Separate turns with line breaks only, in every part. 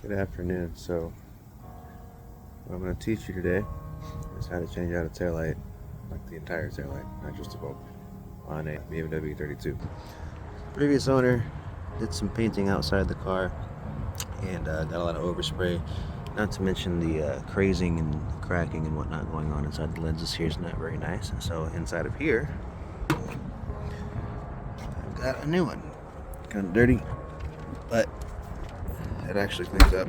Good afternoon. So what I'm going to teach you today is how to change out a taillight, like the entire taillight, not just a bulb, on a BMW E32. Previous owner did some painting outside the car and got a lot of overspray, not to mention the crazing and cracking and whatnot going on inside the lenses here is not very nice. And so inside of here I've got a new one. Kind of dirty, but it actually cleans up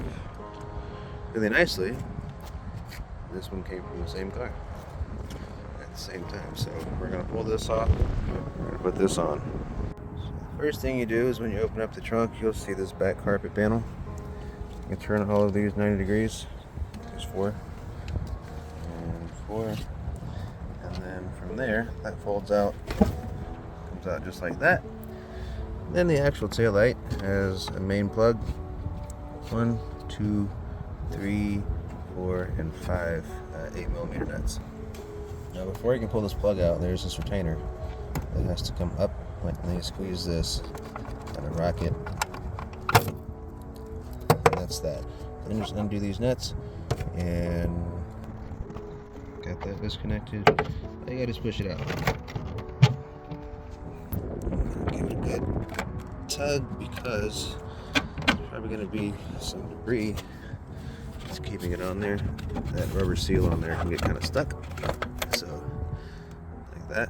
really nicely. This one came from the same car at the same time. So we're going to pull this off. We're going to put this on. So the first thing you do is when you open up the trunk, you'll see this back carpet panel. You can turn all of these 90 degrees. There's 4 and 4. And then from there, that folds out, comes out just like that. Then the actual tail light has a main plug. 1, 2, 3, 4, and 5 8mm nuts. Now before you can pull this plug out, there's this retainer that has to come up, like, and then you squeeze this and rock it. And that's that. Then just undo these nuts and got that disconnected. Now you gotta just push it out. Give it a good tug because there's probably going to be some debris just keeping it on there. That rubber seal on there can get kind of stuck. So, like that.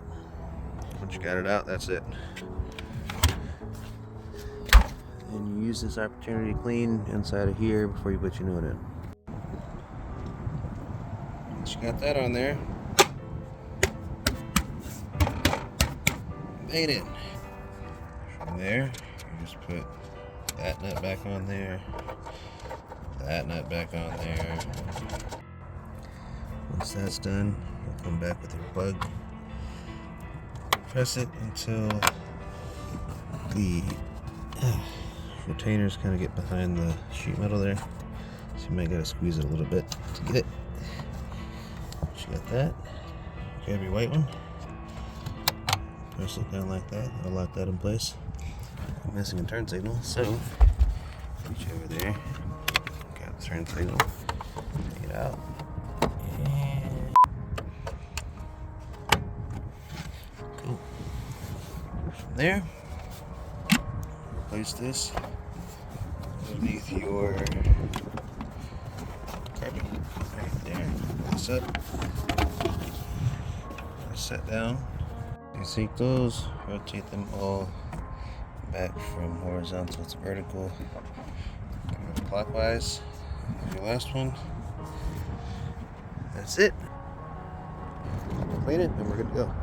Once you got it out, that's it. And you use this opportunity to clean inside of here before you put your new one in. Once you got that on there, bait it. From there, you just put that nut back on there, that nut back on there. Once that's done, you'll come back with your plug. Press it until the retainers kind of get behind the sheet metal there. So you might gotta squeeze it a little bit to get it. Once you got that, grab your white one. Press it down like that. I'll lock that in place. I'm missing a turn signal, so reach over there, grab the turn signal, take it out, and cool. From there, replace this underneath your carpet right there. Pull this up, set down. You sync those, rotate them all back from horizontal to vertical, clockwise. Here's your last one. That's it. Clean it and we're good to go.